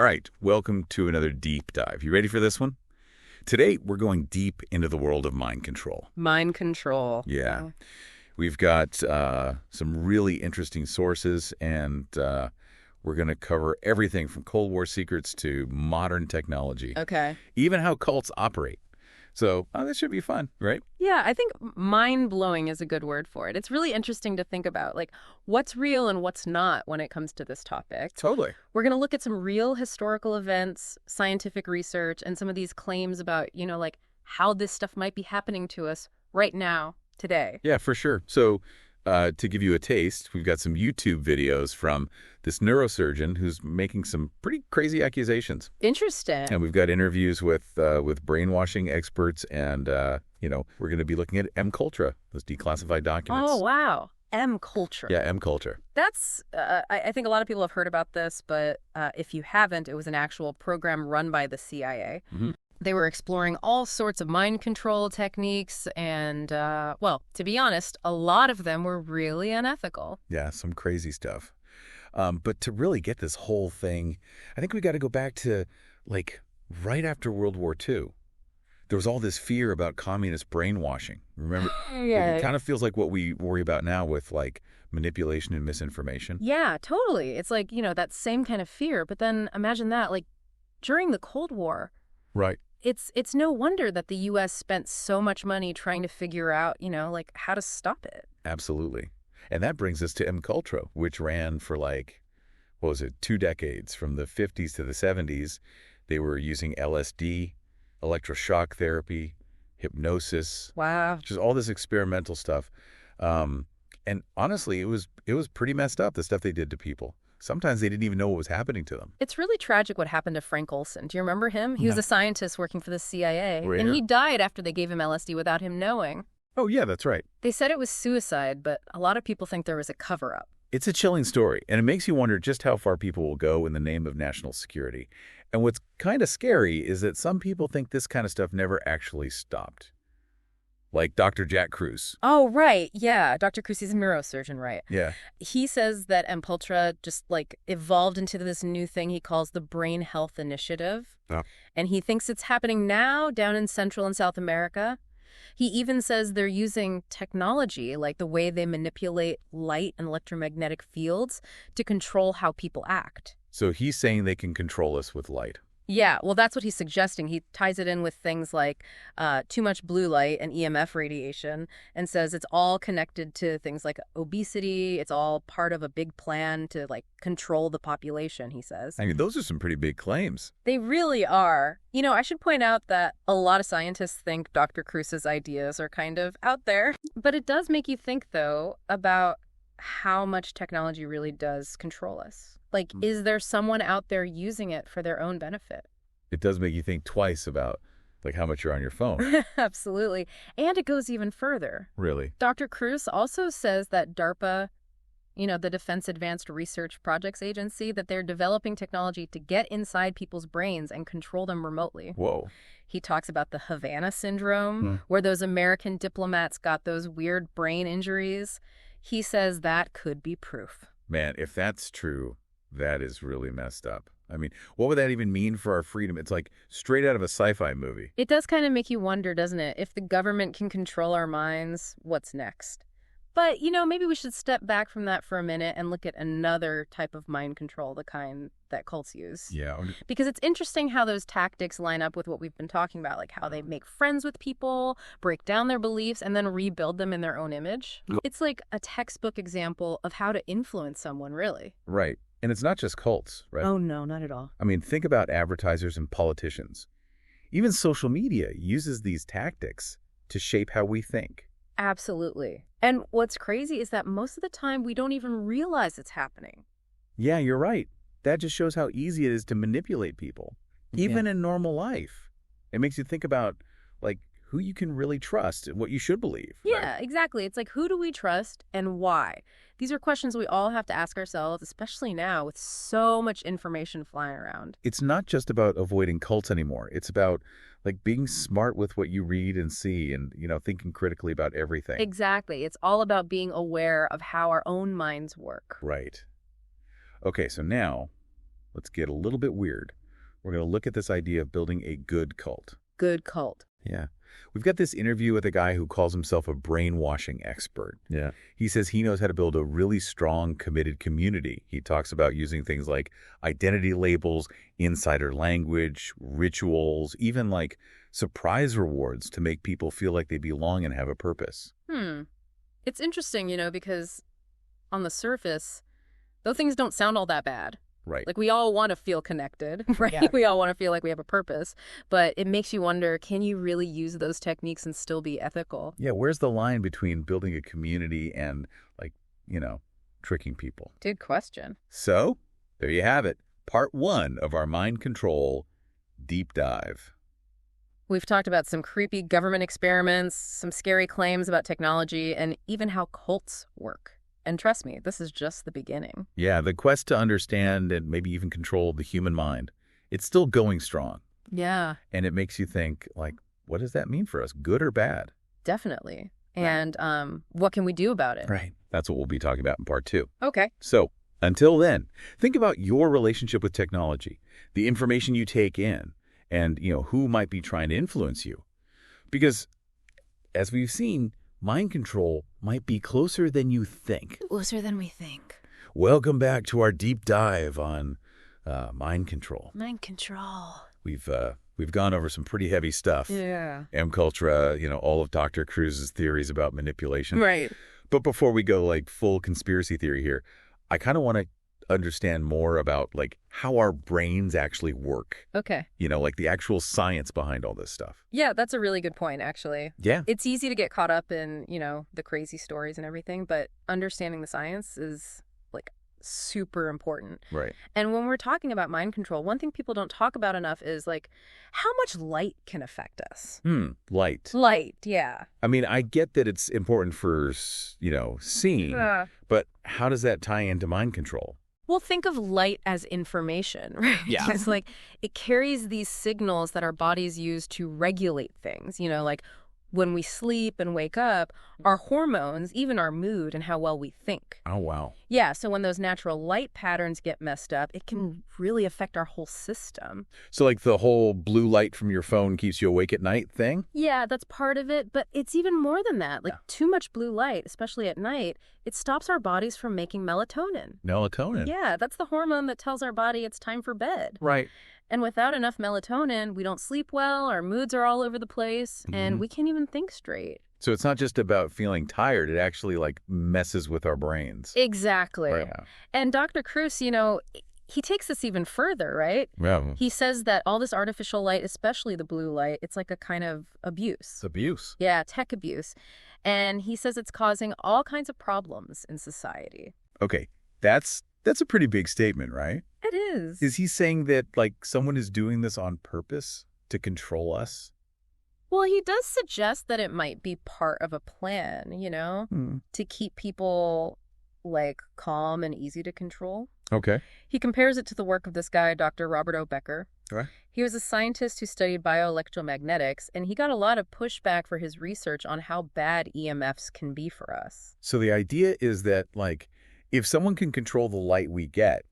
All right, welcome to another deep dive. You ready for this one? Today, we're going deep into the world of mind control. Mind control. Yeah. We've got some really interesting sources, and we're going to cover everything from Cold War secrets to modern technology. Okay. Even how cults operate. So this should be fun, right? Yeah, I think mind-blowing is a good word for it. It's really interesting to think about, like, what's real and what's not when it comes to this topic. Totally. We're going to look at some real historical events, scientific research, and some of these claims about, like, how this stuff might be happening to us right now, today. Yeah, for sure. So to give you a taste, we've got some YouTube videos from this neurosurgeon who's making some pretty crazy accusations. Interesting. And we've got interviews with brainwashing experts, and we're going to be looking at M-Culture, those declassified documents. Oh, wow. M-Culture. Yeah, M-Culture. That's, I think a lot of people have heard about this, but if you haven't, it was an actual program run by the CIA. Mm-hmm. They were exploring all sorts of mind control techniques, and, well, to be honest, a lot of them were really unethical. Yeah, some crazy stuff. But to really get this whole thing, I think we got to go back to, like, right after World War II. There was all this fear about communist brainwashing. Remember? Yeah. It kind of feels like what we worry about now with, like, manipulation and misinformation. Yeah, totally. It's like, that same kind of fear. But then imagine that, like, during the Cold War. Right. It's no wonder that the U.S. spent so much money trying to figure out, like, how to stop it. Absolutely. And that brings us to M-Culture, which ran for, like, 2 decades, from the 50s to the 70s. They were using LSD, electroshock therapy, hypnosis. Wow. Just all this experimental stuff. And honestly, it was pretty messed up, the stuff they did to people. Sometimes they didn't even know what was happening to them. It's really tragic what happened to Frank Olson. Do you remember him? He was a scientist working for the CIA, Right. and he died after they gave him LSD without him knowing. Oh, yeah, that's right. They said it was suicide, but a lot of people think there was a cover-up. It's a chilling story, and it makes you wonder just how far people will go in the name of national security. And what's kind of scary is that some people think this kind of stuff never actually stopped. Like Dr. Jack Kruse. Oh, right. Yeah. Dr. Kruse is a neurosurgeon, right? Yeah. He says that M-Culture just, like, evolved into this new thing he calls the Brain Health Initiative. Oh. And he thinks it's happening now down in Central and South America. He even says they're using technology, like the way they manipulate light and electromagnetic fields, to control how people act. So he's saying they can control us with light. Yeah, well, that's what he's suggesting. He ties it in with things like too much blue light and EMF radiation, and says it's all connected to things like obesity. It's all part of a big plan to, like, control the population, he says. I mean, those are some pretty big claims. They really are. I should point out that a lot of scientists think Dr. Kruse's ideas are kind of out there. But it does make you think, though, about how much technology really does control us. Like, is there someone out there using it for their own benefit? It does make you think twice about, like, how much you're on your phone. Absolutely. And it goes even further. Really? Dr. Kruse also says that DARPA, the Defense Advanced Research Projects Agency, that they're developing technology to get inside people's brains and control them remotely. Whoa. He talks about the Havana syndrome, where those American diplomats got those weird brain injuries. He says that could be proof. Man, if that's true, that is really messed up. I mean, what would that even mean for our freedom? It's like straight out of a sci-fi movie. It does kind of make you wonder, doesn't it? If the government can control our minds, what's next? But, maybe we should step back from that for a minute and look at another type of mind control, the kind that cults use. Yeah. Because it's interesting how those tactics line up with what we've been talking about, like how they make friends with people, break down their beliefs, and then rebuild them in their own image. It's like a textbook example of how to influence someone, really. Right. And it's not just cults, right? Oh, no, not at all. I mean, think about advertisers and politicians. Even social media uses these tactics to shape how we think. Absolutely. And what's crazy is that most of the time we don't even realize it's happening. Yeah, you're right. That just shows how easy it is to manipulate people, even in normal life. It makes you think about, like, who you can really trust and what you should believe. Yeah, right? exactly. It's like, who do we trust and why? These are questions we all have to ask ourselves, especially now with so much information flying around. It's not just about avoiding cults anymore. It's about, like, being smart with what you read and see and, thinking critically about everything. Exactly. It's all about being aware of how our own minds work. Right. Okay, so now let's get a little bit weird. We're going to look at this idea of building a good cult. Good cult. Yeah. We've got this interview with a guy who calls himself a brainwashing expert. Yeah. He says he knows how to build a really strong, committed community. He talks about using things like identity labels, insider language, rituals, even like surprise rewards to make people feel like they belong and have a purpose. It's interesting, because on the surface, though things don't sound all that bad. Right. Like, we all want to feel connected, right? Yeah. We all want to feel like we have a purpose. But it makes you wonder, can you really use those techniques and still be ethical? Yeah, where's the line between building a community and, like, tricking people? Good question. So, there you have it. Part 1 of our mind control deep dive. We've talked about some creepy government experiments, some scary claims about technology, and even how cults work. And trust me, this is just the beginning. Yeah, the quest to understand and maybe even control the human mind, it's still going strong. Yeah, And it makes you think, like, what does that mean for us, good or bad? definitely. And what can we do about it? Right. That's what we'll be talking about in part 2. Okay. So, until then, think about your relationship with technology, the information you take in, and, who might be trying to influence you. Because, as we've seen, mind control might be closer than you think. Closer than we think. Welcome back to our deep dive on mind control. Mind control. We've gone over some pretty heavy stuff. Yeah. MKultura, all of Dr. Cruz's theories about manipulation. Right. But before we go like full conspiracy theory here, I kind of want to understand more about like how our brains actually work. Okay. Like the actual science behind all this stuff. Yeah, that's a really good point, actually. Yeah. It's easy to get caught up in, the crazy stories and everything, but understanding the science is like super important. Right. And when we're talking about mind control, one thing people don't talk about enough is like how much light can affect us. Light. Light, yeah. I mean, I get that it's important for, seeing, but how does that tie into mind control? Well, think of light as information, right? Yeah. It's like it carries these signals that our bodies use to regulate things, like when we sleep and wake up, our hormones, even our mood and how well we think. Oh, wow. Yeah, so when those natural light patterns get messed up, it can really affect our whole system. So like the whole blue light from your phone keeps you awake at night thing? Yeah, that's part of it, but it's even more than that. Like too much blue light, especially at night, it stops our bodies from making melatonin. Melatonin? Yeah, that's the hormone that tells our body it's time for bed. Right. And without enough melatonin, we don't sleep well, our moods are all over the place, and we can't even think straight. So it's not just about feeling tired. It actually like messes with our brains. Exactly. Right. And Dr. Cruz, he takes this even further, right? Yeah. He says that all this artificial light, especially the blue light, it's like a kind of abuse. It's abuse. Yeah, tech abuse. And he says it's causing all kinds of problems in society. Okay, that's a pretty big statement, right? It is. Is he saying that like someone is doing this on purpose to control us? Well, he does suggest that it might be part of a plan, to keep people like calm and easy to control. Okay. He compares it to the work of this guy, Dr. Robert O. Becker. Right. He was a scientist who studied bioelectromagnetics, and he got a lot of pushback for his research on how bad EMFs can be for us. So the idea is that like if someone can control the light we get,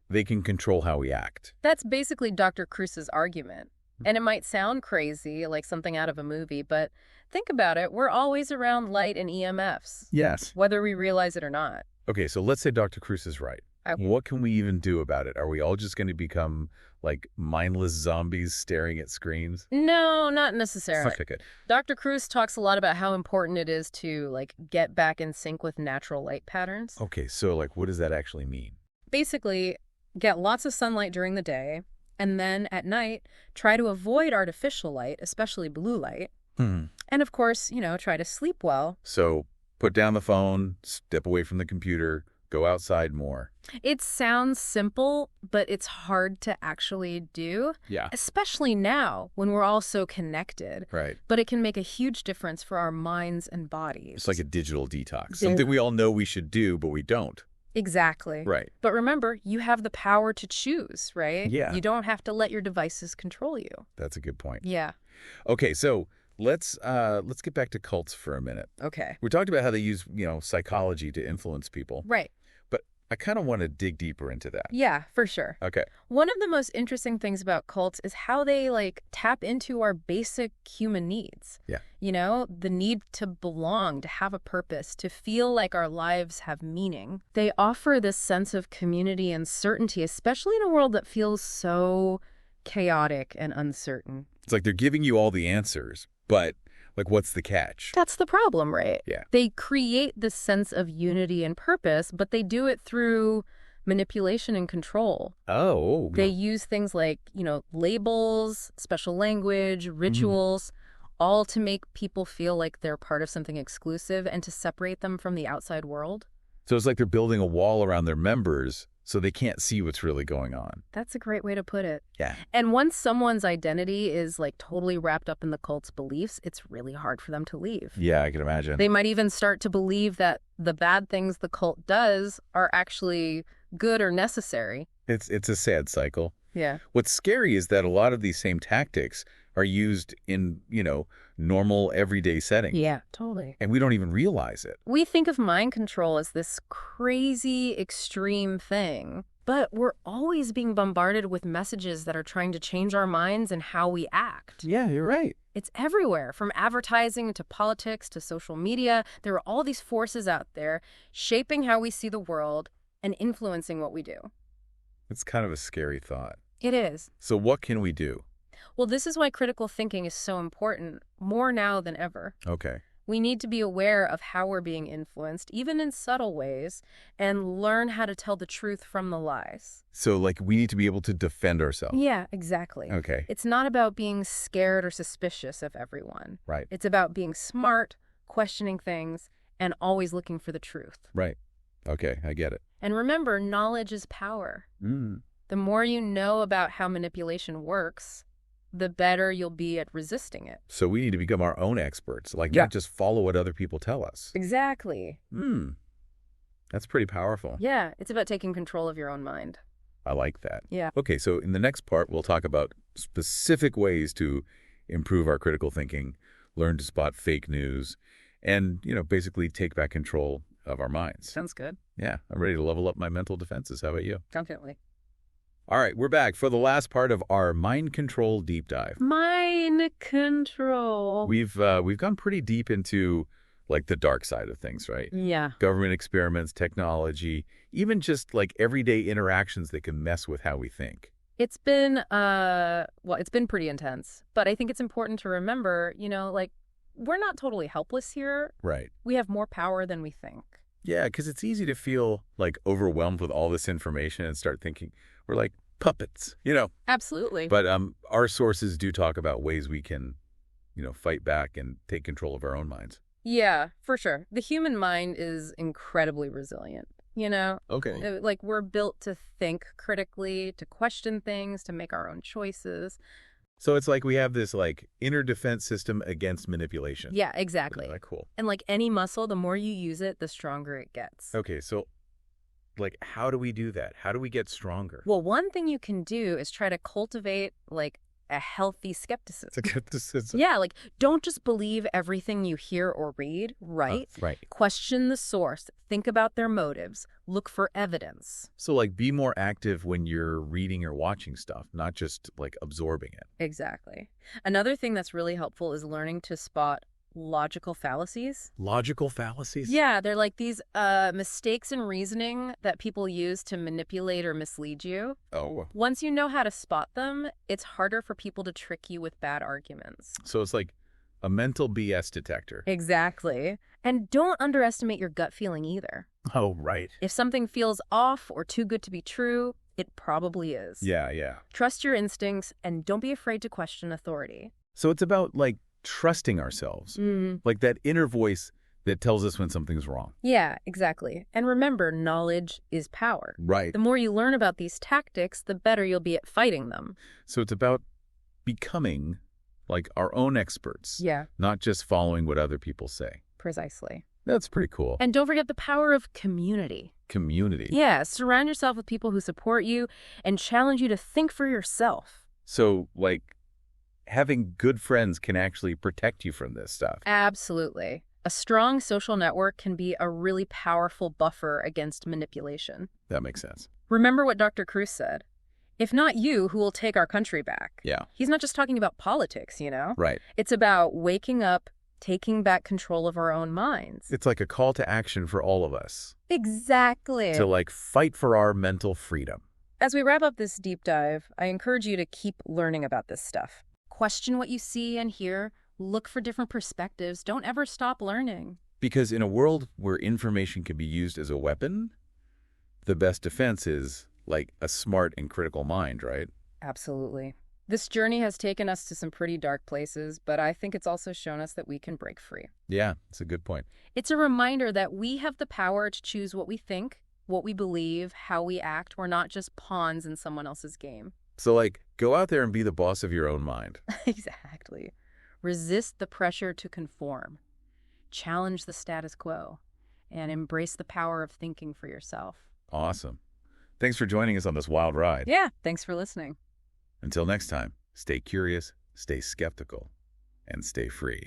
they can control how we act. That's basically Dr. Cruz's argument. And it might sound crazy, like something out of a movie, but think about it. We're always around light and EMFs. Yes. Whether we realize it or not. Okay, so let's say Dr. Cruz is right. What can we even do about it? Are we all just going to become like mindless zombies staring at screens? No, not necessarily. Okay, good. Dr. Cruz talks a lot about how important it is to like get back in sync with natural light patterns. Okay, so like what does that actually mean? Basically, get lots of sunlight during the day, and then at night, try to avoid artificial light, especially blue light. And of course, try to sleep well. So put down the phone, step away from the computer, go outside more. It sounds simple, but it's hard to actually do. Yeah. Especially now when we're all so connected. Right. But it can make a huge difference for our minds and bodies. It's like a digital detox. Something we all know we should do, but we don't. Exactly. Right. But remember, you have the power to choose, right? Yeah. You don't have to let your devices control you. That's a good point. Yeah. Okay, so let's get back to cults for a minute. Okay. We talked about how they use, psychology to influence people. Right. But I kind of want to dig deeper into that. Yeah, for sure. Okay. One of the most interesting things about cults is how they tap into our basic human needs. Yeah. You know, the need to belong, to have a purpose, to feel like our lives have meaning. They offer this sense of community and certainty, especially in a world that feels so chaotic and uncertain. It's like they're giving you all the answers, but what's the catch? That's the problem, right? Yeah. They create this sense of unity and purpose, but they do it through manipulation and control. Oh. They use things like, labels, special language, rituals, all to make people feel like they're part of something exclusive and to separate them from the outside world. So it's like they're building a wall around their members so they can't see what's really going on. That's a great way to put it. Yeah. And once someone's identity is totally wrapped up in the cult's beliefs, it's really hard for them to leave. Yeah, I can imagine. They might even start to believe that the bad things the cult does are actually good or necessary. It's a sad cycle. Yeah. What's scary is that a lot of these same tactics are used in, normal everyday settings. Yeah, totally. And we don't even realize it. We think of mind control as this crazy, extreme thing, but we're always being bombarded with messages that are trying to change our minds and how we act. Yeah, you're right. It's everywhere, from advertising to politics to social media. There are all these forces out there shaping how we see the world and influencing what we do. It's kind of a scary thought. It is. So what can we do? Well, this is why critical thinking is so important, more now than ever. Okay. We need to be aware of how we're being influenced, even in subtle ways, and learn how to tell the truth from the lies. So, we need to be able to defend ourselves. Yeah, exactly. Okay. It's not about being scared or suspicious of everyone. Right. It's about being smart, questioning things, and always looking for the truth. Right. Okay, I get it. And remember, knowledge is power. Mm. The more you know about how manipulation works, the better you'll be at resisting it. So we need to become our own experts, not just follow what other people tell us. Exactly. That's pretty powerful. Yeah, it's about taking control of your own mind. I like that. Yeah. Okay, so in the next part, we'll talk about specific ways to improve our critical thinking, learn to spot fake news, and, basically take back control of our minds. Sounds good. Yeah, I'm ready to level up my mental defenses. How about you? Definitely. All right, we're back for the last part of our mind control deep dive. Mind control. We've gone pretty deep into the dark side of things, right? Yeah. Government experiments, technology, even just everyday interactions that can mess with how we think. It's been it's been pretty intense, but I think it's important to remember, we're not totally helpless here. Right. We have more power than we think. Yeah, because it's easy to feel overwhelmed with all this information and start thinking we're like puppets, Absolutely. But our sources do talk about ways we can, fight back and take control of our own minds. Yeah, for sure. The human mind is incredibly resilient, Okay. We're built to think critically, to question things, to make our own choices. So it's we have this inner defense system against manipulation. Yeah, exactly. Cool. And any muscle, the more you use it, the stronger it gets. Okay, so how do we do that? How do we get stronger? Well, one thing you can do is try to cultivate a healthy skepticism. Skepticism. Yeah, don't just believe everything you hear or read, right? Right. Question the source. Think about their motives. Look for evidence. So be more active when you're reading or watching stuff, not just absorbing it. Exactly. Another thing that's really helpful is learning to spot logical fallacies. Logical fallacies? Yeah, they're these mistakes in reasoning that people use to manipulate or mislead you. Oh. Once you know how to spot them, it's harder for people to trick you with bad arguments. So it's a mental BS detector. Exactly. And don't underestimate your gut feeling either. Oh, right. If something feels off or too good to be true, it probably is. Yeah. Trust your instincts and don't be afraid to question authority. So it's about trusting ourselves, that inner voice that tells us when something's wrong. Yeah, exactly. And remember, knowledge is power. Right. The more you learn about these tactics, the better you'll be at fighting them. So it's about becoming our own experts. Yeah. Not just following what other people say. Precisely. That's pretty cool. And don't forget the power of community. Community. Yeah, surround yourself with people who support you and challenge you to think for yourself. So having good friends can actually protect you from this stuff. Absolutely. A strong social network can be a really powerful buffer against manipulation. That makes sense. Remember what Dr. Cruz said. If not you, who will take our country back? Yeah. He's not just talking about politics, you know? Right. It's about waking up, taking back control of our own minds. It's like a call to action for all of us. Exactly. To, like, fight for our mental freedom. As we wrap up this deep dive, I encourage you to keep learning about this stuff. Question what you see and hear. Look for different perspectives. Don't ever stop learning. Because in a world where information can be used as a weapon, the best defense is, like, a smart and critical mind, right? Absolutely. This journey has taken us to some pretty dark places, but I think it's also shown us that we can break free. Yeah, it's a good point. It's a reminder that we have the power to choose what we think, what we believe, how we act. We're not just pawns in someone else's game. So, like, go out there and be the boss of your own mind. Exactly. Resist the pressure to conform. Challenge the status quo. And embrace the power of thinking for yourself. Awesome. Thanks for joining us on this wild ride. Yeah, thanks for listening. Until next time, stay curious, stay skeptical, and stay free.